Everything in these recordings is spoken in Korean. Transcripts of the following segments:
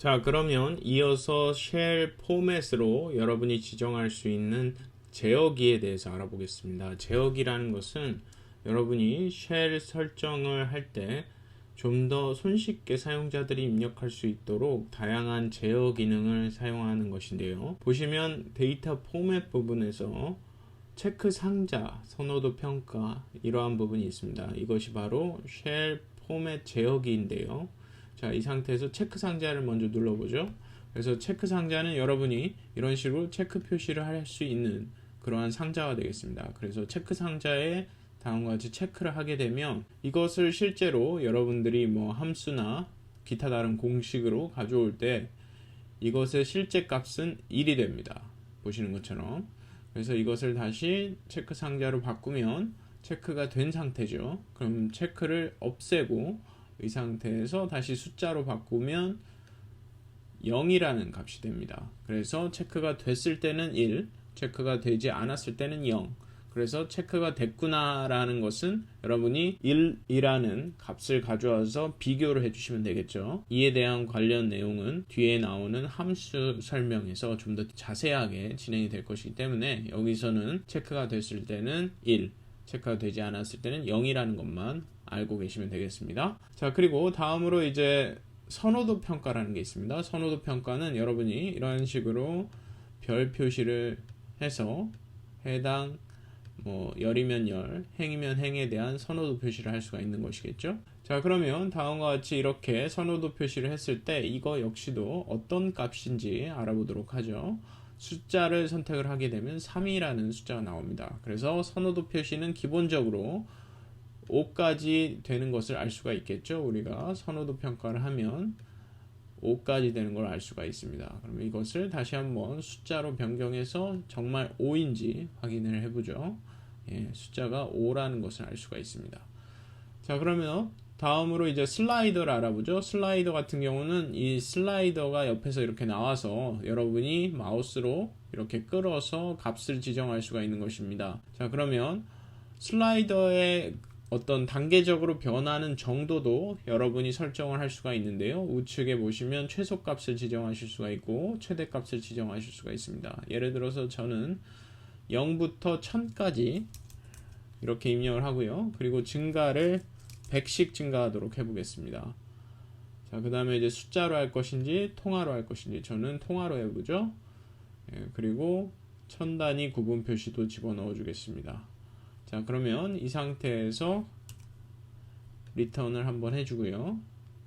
자, 그러면 이어서 쉘 포맷으로 여러분이 지정할 수 있는 제어기에 대해서 알아보겠습니다. 제어기라는 것은 여러분이 쉘 설정을 할 때 좀 더 손쉽게 사용자들이 입력할 수 있도록 다양한 제어 기능을 사용하는 것인데요. 보시면 데이터 포맷 부분에서 체크 상자, 선호도 평가 이러한 부분이 있습니다. 이것이 바로 쉘 포맷 제어기인데요. 자, 이 상태에서 체크 상자를 먼저 눌러보죠. 그래서 체크 상자는 여러분이 이런 식으로 체크 표시를 할 수 있는 그러한 상자가 되겠습니다. 그래서 체크 상자에 다음과 같이 체크를 하게 되면 이것을 실제로 여러분들이 뭐 함수나 기타 다른 공식으로 가져올 때 이것의 실제 값은 1이 됩니다. 보시는 것처럼. 그래서 이것을 다시 체크 상자로 바꾸면 체크가 된 상태죠. 그럼 체크를 없애고 이 상태에서 다시 숫자로 바꾸면 0이라는 값이 됩니다. 그래서 체크가 됐을 때는 1, 체크가 되지 않았을 때는 0. 그래서 체크가 됐구나 라는 것은 여러분이 1이라는 값을 가져와서 비교를 해주시면 되겠죠. 이에 대한 관련 내용은 뒤에 나오는 함수 설명에서 좀 더 자세하게 진행이 될 것이기 때문에 여기서는 체크가 됐을 때는 1, 체크가 되지 않았을 때는 0이라는 것만 알고 계시면 되겠습니다. 자, 그리고 다음으로 이제 선호도 평가라는 게 있습니다. 선호도 평가는 여러분이 이런 식으로 별 표시를 해서 해당 열이면 열, 행이면 행에 대한 선호도 표시를 할 수가 있는 것이겠죠. 자, 그러면 다음과 같이 이렇게 선호도 표시를 했을 때 이거 역시도 어떤 값인지 알아보도록 하죠. 숫자를 선택을 하게 되면 3이라는 숫자가 나옵니다. 그래서 선호도 표시는 기본적으로 5까지 되는 것을 알 수가 있겠죠. 우리가 선호도 평가를 하면 5까지 되는 걸 알 수가 있습니다. 그럼 이것을 다시 한번 숫자로 변경해서 정말 5인지 확인을 해보죠. 예, 숫자가 5라는 것을 알 수가 있습니다. 자, 그러면 다음으로 이제 슬라이더를 알아보죠. 슬라이더 같은 경우는 이 슬라이더가 옆에서 이렇게 나와서 여러분이 마우스로 이렇게 끌어서 값을 지정할 수가 있는 것입니다. 자, 그러면 슬라이더의 어떤 단계적으로 변하는 정도도 여러분이 설정을 할 수가 있는데요. 우측에 보시면 최소값을 지정하실 수가 있고 최대값을 지정하실 수가 있습니다. 예를 들어서 저는 0부터 1000까지 이렇게 입력을 하고요. 그리고 증가를 100씩 증가하도록 해보겠습니다. 자, 그 다음에 이제 숫자로 할 것인지 통화로 할 것인지 저는 통화로 해보죠. 예, 그리고 1000단위 구분 표시도 집어넣어 주겠습니다. 자, 그러면 이 상태에서 리턴을 한번 해주고요.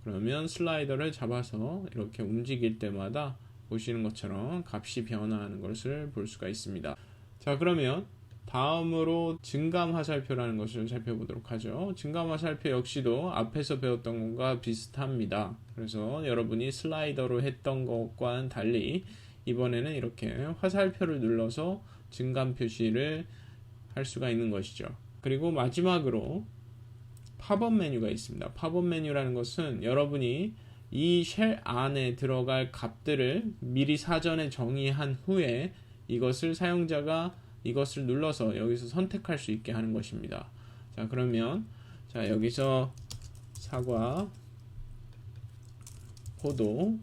그러면 슬라이더를 잡아서 이렇게 움직일 때마다 보시는 것처럼 값이 변화하는 것을 볼 수가 있습니다. 자, 그러면 다음으로 증감 화살표라는 것을 살펴보도록 하죠. 증감 화살표 역시도 앞에서 배웠던 것과 비슷합니다. 그래서 여러분이 슬라이더로 했던 것과는 달리 이번에는 이렇게 화살표를 눌러서 증감 표시를 할 수가 있는 것이죠. 그리고 마지막으로 팝업 메뉴가 있습니다. 팝업 메뉴라는 것은 여러분이 이 쉘 안에 들어갈 값들을 미리 사전에 정의한 후에 이것을 사용자가 이것을 눌러서 여기서 선택할 수 있게 하는 것입니다. 자, 그러면 자, 여기서 사과, 포도,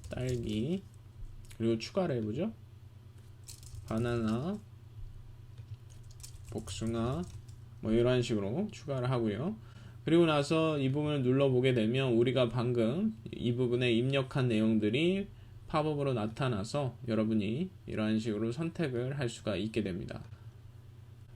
딸기, 그리고 추가를 해보죠. 바나나, 복숭아, 이런 식으로 추가를 하고요. 그리고 나서 이 부분을 눌러보게 되면 우리가 방금 이 부분에 입력한 내용들이 팝업으로 나타나서 여러분이 이런 식으로 선택을 할 수가 있게 됩니다.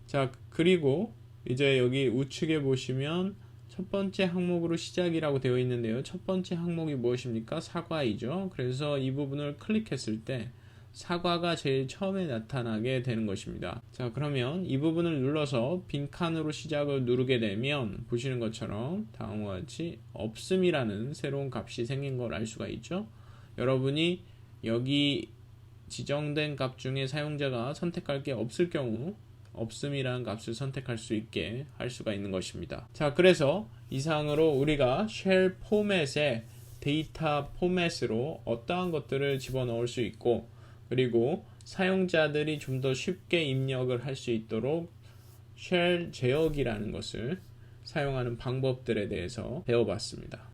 자, 그리고 이제 여기 우측에 보시면 첫 번째 항목으로 시작이라고 되어 있는데요. 첫 번째 항목이 무엇입니까? 사과이죠. 그래서 이 부분을 클릭했을 때 사과가 제일 처음에 나타나게 되는 것입니다. 자, 그러면 이 부분을 눌러서 빈칸으로 시작을 누르게 되면 보시는 것처럼 다음과 같이 없음이라는 새로운 값이 생긴 걸 알 수가 있죠. 여러분이 여기 지정된 값 중에 사용자가 선택할 게 없을 경우 없음이라는 값을 선택할 수 있게 할 수가 있는 것입니다. 자, 그래서 이상으로 우리가 쉘 포맷에 데이터 포맷으로 어떠한 것들을 집어넣을 수 있고 그리고 사용자들이 좀 더 쉽게 입력을 할 수 있도록 쉘 제어기라는 것을 사용하는 방법들에 대해서 배워봤습니다.